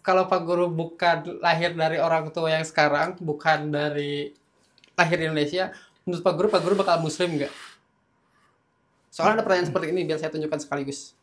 kalau Pak Guru bukan lahir dari orang tua yang sekarang, bukan dari lahir di Indonesia, menurut Pak Guru bakal Muslim nggak? Soalnya ada pertanyaan seperti ini, biar saya tunjukkan sekaligus.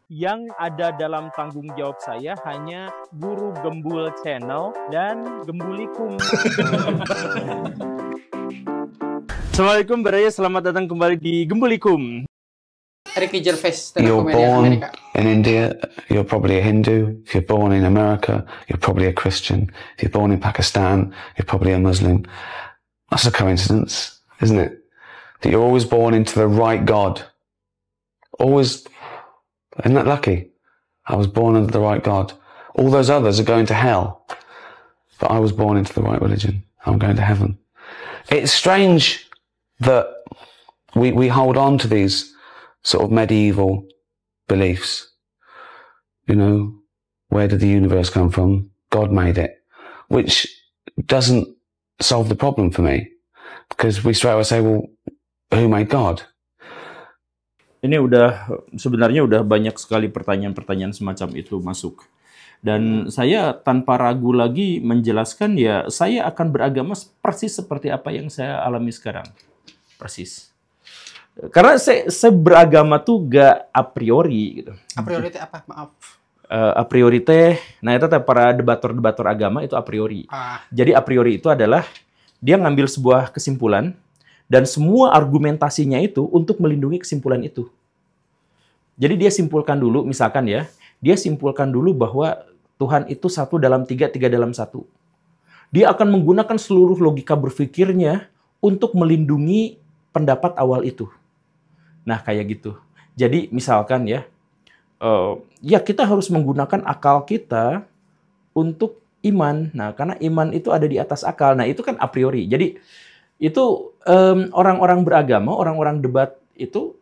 Yang ada dalam tanggung jawab saya hanya Guru Gembul Channel dan Gembulikum. Assalamualaikum Baraya, selamat datang kembali di Gembulikum. Ricky Gervais, You're born Amerika. in India, you're probably a Hindu. If you're born in America, you're probably a Christian. If you're born in Pakistan, you're probably a Muslim. That's a coincidence, isn't it? That you're always born into the right God. Always, isn't that lucky? I was born into the right God. All those others are going to hell. But I was born into the right religion. I'm going to heaven. It's strange that we hold on to these sort of medieval beliefs. You know, where did the universe come from? God made it. Which doesn't solve the problem for me. Because we straight away say, well, who made God? Ini sebenarnya udah banyak sekali pertanyaan-pertanyaan semacam itu masuk. Dan saya tanpa ragu lagi menjelaskan ya, saya akan beragama persis seperti apa yang saya alami sekarang. Persis. Karena saya beragama tuh gak a priori gitu. A priori itu apa? Maaf. A priori nah itu para debator agama itu a priori. Jadi a priori itu adalah dia ngambil sebuah kesimpulan dan semua argumentasinya itu untuk melindungi kesimpulan itu. Jadi dia simpulkan dulu, misalkan ya, dia simpulkan dulu bahwa Tuhan itu satu dalam tiga, tiga dalam satu. Dia akan menggunakan seluruh logika berpikirnya untuk melindungi pendapat awal itu. Nah, kayak gitu. Jadi, misalkan ya, ya kita harus menggunakan akal kita untuk iman. Nah, karena iman itu ada di atas akal. Nah, itu kan a priori. Jadi, itu orang-orang beragama, orang-orang debat itu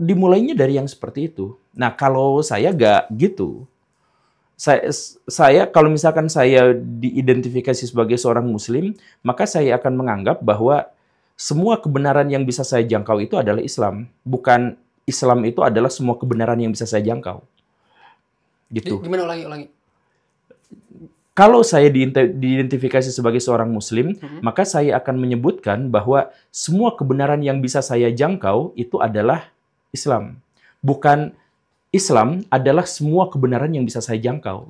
dimulainya dari yang seperti itu. Nah, kalau saya nggak gitu. Saya kalau misalkan saya diidentifikasi sebagai seorang Muslim, maka saya akan menganggap bahwa semua kebenaran yang bisa saya jangkau itu adalah Islam. Bukan Islam itu adalah semua kebenaran yang bisa saya jangkau. Gitu. Gimana ulangi? Kalau saya diidentifikasi sebagai seorang Muslim, maka saya akan menyebutkan bahwa semua kebenaran yang bisa saya jangkau itu adalah Islam. Bukan Islam adalah semua kebenaran yang bisa saya jangkau.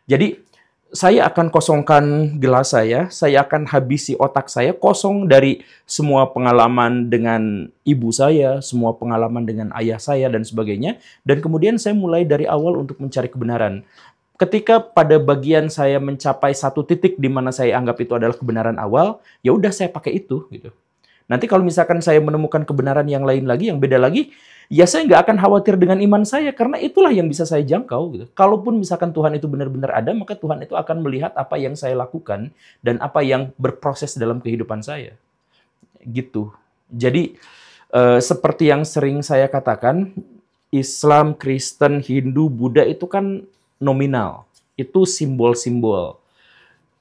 Jadi, saya akan kosongkan gelas saya akan habisi otak saya kosong dari semua pengalaman dengan ibu saya, semua pengalaman dengan ayah saya, dan sebagainya. Dan kemudian saya mulai dari awal untuk mencari kebenaran. Ketika pada bagian saya mencapai satu titik di mana saya anggap itu adalah kebenaran awal, ya udah saya pakai itu. Gitu. Nanti kalau misalkan saya menemukan kebenaran yang lain lagi, yang beda lagi, ya saya nggak akan khawatir dengan iman saya, karena itulah yang bisa saya jangkau. Gitu. Kalaupun misalkan Tuhan itu benar-benar ada, maka Tuhan itu akan melihat apa yang saya lakukan dan apa yang berproses dalam kehidupan saya. Gitu. Jadi, seperti yang sering saya katakan, Islam, Kristen, Hindu, Buddha itu kan nominal. Itu simbol-simbol.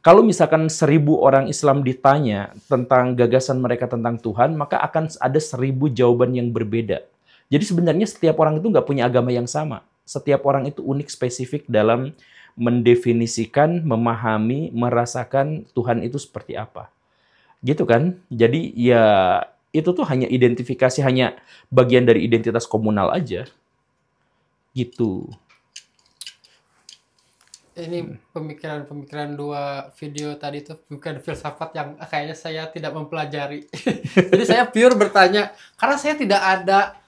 Kalau misalkan 1000 orang Islam ditanya tentang gagasan mereka tentang Tuhan, maka akan ada 1000 jawaban yang berbeda. Jadi sebenarnya setiap orang itu nggak punya agama yang sama. Setiap orang itu unik spesifik dalam mendefinisikan, memahami, merasakan Tuhan itu seperti apa. Gitu kan? Jadi ya itu tuh hanya identifikasi, hanya bagian dari identitas komunal aja. Gitu. Ini pemikiran dua video tadi itu bukan filsafat yang kayaknya saya tidak mempelajari. Jadi saya pure bertanya, karena saya tidak ada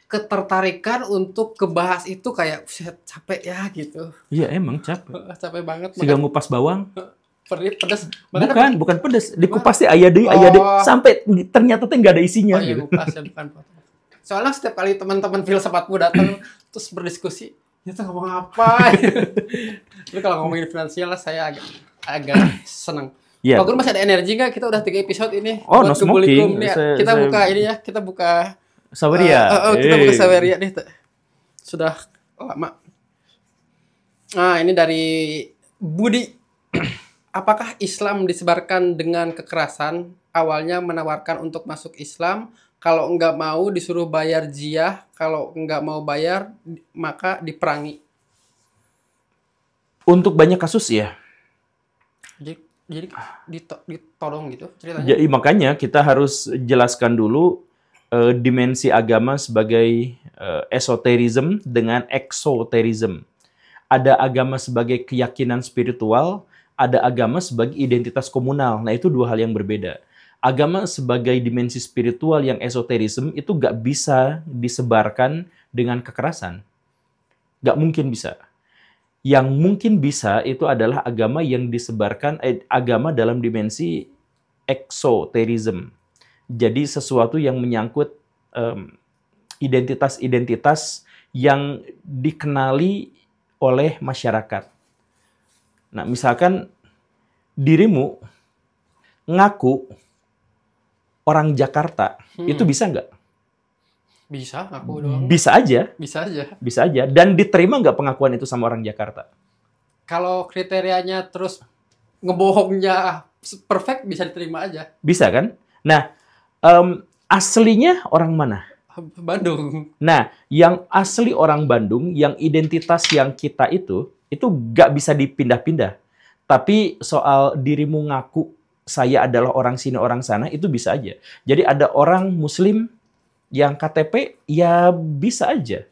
ketertarikan untuk kebahas itu, kayak capek ya gitu. Iya emang capek. Capek banget. Siga ngupas bawang. Pedas. Bukan pedas. Dikupas aya deh sampai ternyata tuh nggak ada isinya. Oh iya, gitu. kupas ya, bukan potong. Soalnya setiap kali teman-teman filsafatku datang terus berdiskusi, itu ngomong apa? Tapi kalau ngomongin finansial saya agak senang. Yeah. Pak Guru masih ada energi nggak? Kita udah 3 episode ini. Oh, no smoking. Kita buka ini ya, kita buka Saweria. Kita buka Saweria nih. Sudah lama. Nah, ini dari Budi. Apakah Islam disebarkan dengan kekerasan? Awalnya menawarkan untuk masuk Islam, kalau nggak mau disuruh bayar jizyah, kalau nggak mau bayar maka diperangi. Untuk banyak kasus ya. Jadi ditolong gitu ceritanya. Jadi makanya kita harus jelaskan dulu dimensi agama sebagai esoterism dengan exoterism. Ada agama sebagai keyakinan spiritual, ada agama sebagai identitas komunal. Nah, itu dua hal yang berbeda. Agama sebagai dimensi spiritual yang esoterism itu nggak bisa disebarkan dengan kekerasan. Nggak mungkin bisa. Yang mungkin bisa itu adalah agama yang disebarkan, agama dalam dimensi exoterism. Jadi sesuatu yang menyangkut identitas-identitas yang dikenali oleh masyarakat. Nah, misalkan dirimu ngaku orang Jakarta, itu bisa nggak? Bisa, aku doang. Bisa aja. Bisa aja. Bisa aja. Dan diterima nggak pengakuan itu sama orang Jakarta? Kalau kriterianya terus ngebohongnya perfect, bisa diterima aja. Bisa kan? Nah, aslinya orang mana? Bandung. Nah, yang asli orang Bandung, yang identitas yang kita itu nggak bisa dipindah-pindah. Tapi soal dirimu ngaku, saya adalah orang sini, orang sana, itu bisa aja. Jadi ada orang Muslim yang KTP, ya bisa aja.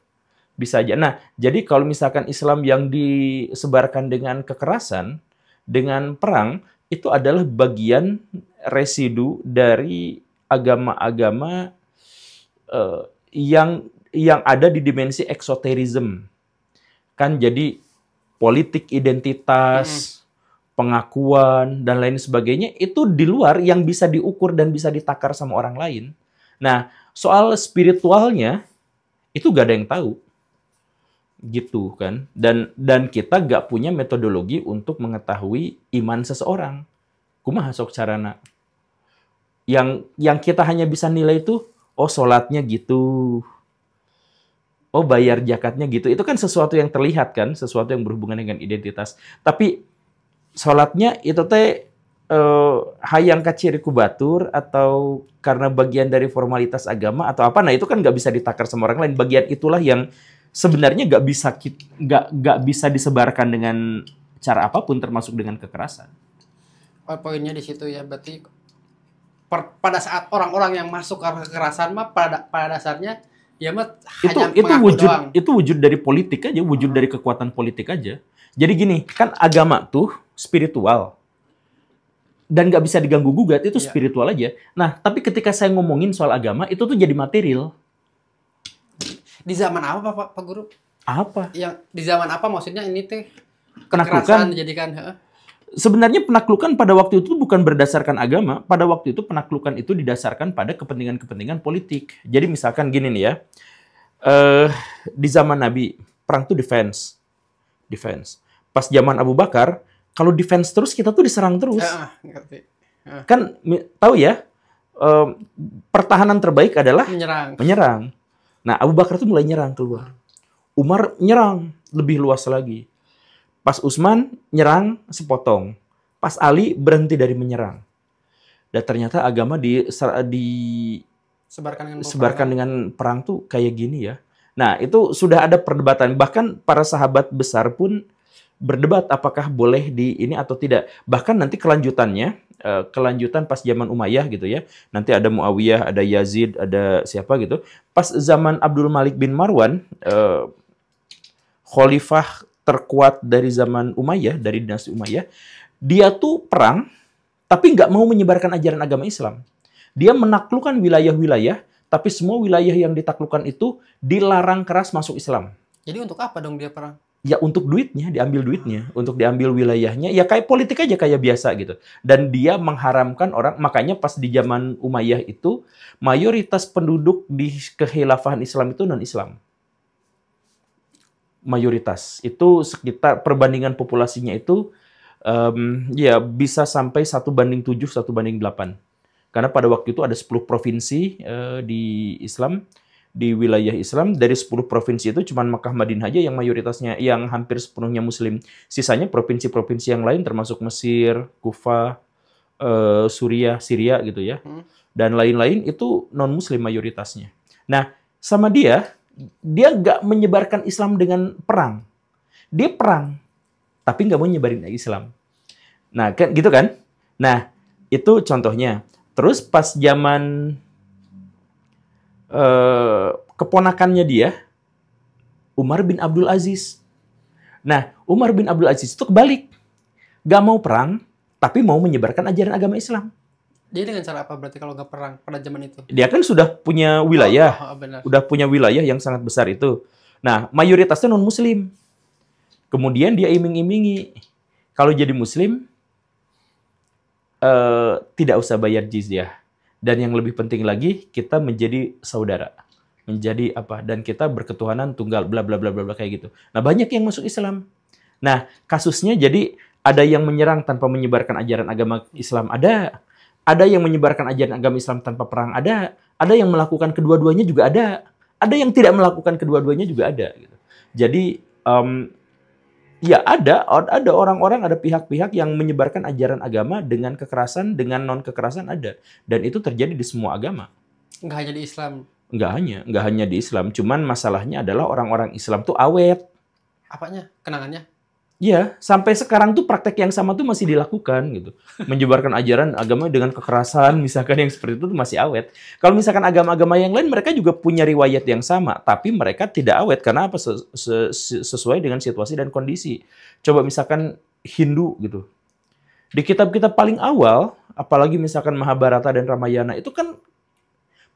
Bisa aja. Nah, jadi kalau misalkan Islam yang disebarkan dengan kekerasan, dengan perang, itu adalah bagian residu dari agama-agama yang ada di dimensi exoterism. Kan jadi politik identitas, pengakuan, dan lain sebagainya, itu di luar yang bisa diukur dan bisa ditakar sama orang lain. Nah, soal spiritualnya, itu gak ada yang tahu. Gitu kan. Dan kita gak punya metodologi untuk mengetahui iman seseorang. Kumaha sok carana. Yang kita hanya bisa nilai itu, oh sholatnya gitu. Oh bayar zakatnya gitu. Itu kan sesuatu yang terlihat kan. Sesuatu yang berhubungan dengan identitas. Tapi sholatnya itu teh hayang kaciriku batur atau karena bagian dari formalitas agama atau apa, nah itu kan nggak bisa ditakar sama orang lain. Bagian itulah yang sebenarnya nggak bisa disebarkan dengan cara apapun, termasuk dengan kekerasan. Oh, poinnya di situ ya, berarti pada saat orang-orang yang masuk ke kekerasan mah pada dasarnya ya mah hanya itu wujud dari politik aja, wujud dari kekuatan politik aja. Jadi gini, kan agama tuh spiritual. Dan nggak bisa diganggu-gugat, itu spiritual aja. Nah, tapi ketika saya ngomongin soal agama, itu tuh jadi material. Di zaman apa, Pak Guru? Apa? Yang di zaman apa maksudnya ini teh penaklukan dijadikan? Sebenarnya penaklukan pada waktu itu bukan berdasarkan agama. Pada waktu itu penaklukan itu didasarkan pada kepentingan-kepentingan politik. Jadi misalkan gini nih ya, di zaman Nabi, perang tuh defense. Pas zaman Abu Bakar, kalau defense terus, kita tuh diserang terus. Kan tahu ya, pertahanan terbaik adalah menyerang. Nah, Abu Bakar tuh mulai nyerang keluar. Umar nyerang lebih luas lagi. Pas Utsman nyerang sepotong. Pas Ali berhenti dari menyerang. Dan ternyata agama disebarkan dengan perang tuh kayak gini ya. Nah, itu sudah ada perdebatan. Bahkan para sahabat besar pun berdebat apakah boleh di ini atau tidak. Bahkan nanti kelanjutan pas zaman Umayyah gitu ya. Nanti ada Muawiyah, ada Yazid, ada siapa gitu. Pas zaman Abdul Malik bin Marwan, khalifah terkuat dari zaman Umayyah, dari dinasti Umayyah, dia tuh perang, tapi nggak mau menyebarkan ajaran agama Islam. Dia menaklukkan wilayah-wilayah, tapi semua wilayah yang ditaklukkan itu dilarang keras masuk Islam. Jadi untuk apa dong dia perang? Ya untuk duitnya, diambil duitnya, untuk diambil wilayahnya, ya kayak politik aja kayak biasa gitu. Dan dia mengharamkan orang, makanya pas di zaman Umayyah itu, mayoritas penduduk di kekhilafahan Islam itu non-Islam. Mayoritas. Itu sekitar perbandingan populasinya itu, ya bisa sampai 1:7, 1:8. Karena pada waktu itu ada 10 provinsi di Islam, di wilayah Islam. Dari 10 provinsi itu cuma Makkah Madinah aja yang mayoritasnya, yang hampir sepenuhnya Muslim. Sisanya provinsi-provinsi yang lain termasuk Mesir, Kufah, Suriah, Syria gitu ya. Dan lain-lain itu non-Muslim mayoritasnya. Nah, sama dia nggak menyebarkan Islam dengan perang. Dia perang, tapi nggak mau nyebarin Islam. Nah, kan gitu kan? Nah, itu contohnya. Terus pas zaman keponakannya dia, Umar bin Abdul Aziz. Nah, Umar bin Abdul Aziz itu kebalik. Nggak mau perang, tapi mau menyebarkan ajaran agama Islam. Dia dengan cara apa berarti kalau nggak perang pada zaman itu? Dia kan sudah punya wilayah. Benar. Udah punya wilayah yang sangat besar itu. Nah, mayoritasnya non-muslim. Kemudian dia iming-imingi, kalau jadi muslim, tidak usah bayar jizyah. Dan yang lebih penting lagi, kita menjadi saudara. Menjadi apa? Dan kita berketuhanan tunggal, bla bla bla bla kayak gitu. Nah, banyak yang masuk Islam. Nah, kasusnya jadi ada yang menyerang tanpa menyebarkan ajaran agama Islam, ada yang menyebarkan ajaran agama Islam tanpa perang, ada yang melakukan kedua-duanya juga ada yang tidak melakukan kedua-duanya juga ada. Gitu. Jadi ya ada orang-orang, ada pihak-pihak yang menyebarkan ajaran agama dengan kekerasan, dengan non kekerasan ada, dan itu terjadi di semua agama. Nggak hanya di Islam. Nggak hanya di Islam, cuman masalahnya adalah orang-orang Islam tuh awet. Apanya? Kenangannya? Iya, sampai sekarang tuh praktek yang sama tuh masih dilakukan gitu. Menyebarkan ajaran agama dengan kekerasan, misalkan yang seperti itu tuh masih awet. Kalau misalkan agama-agama yang lain, mereka juga punya riwayat yang sama, tapi mereka tidak awet karena apa? Sesuai dengan situasi dan kondisi. Coba misalkan Hindu gitu. Di kitab-kitab paling awal, apalagi misalkan Mahabharata dan Ramayana, itu kan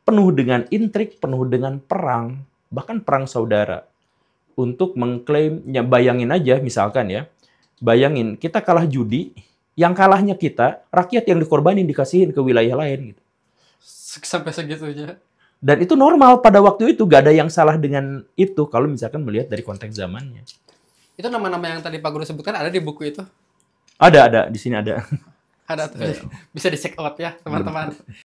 penuh dengan intrik, penuh dengan perang, bahkan perang saudara. Untuk mengklaimnya, bayangin aja misalkan ya, bayangin kita kalah judi, yang kalahnya kita, rakyat yang dikorbanin dikasihin ke wilayah lain gitu. Sampai segitunya. Dan itu normal pada waktu itu, gak ada yang salah dengan itu kalau misalkan melihat dari konteks zamannya. Itu nama-nama yang tadi Pak Guru sebutkan ada di buku itu? Ada di sini ada. Ada tuh. Bisa di check out ya teman-teman.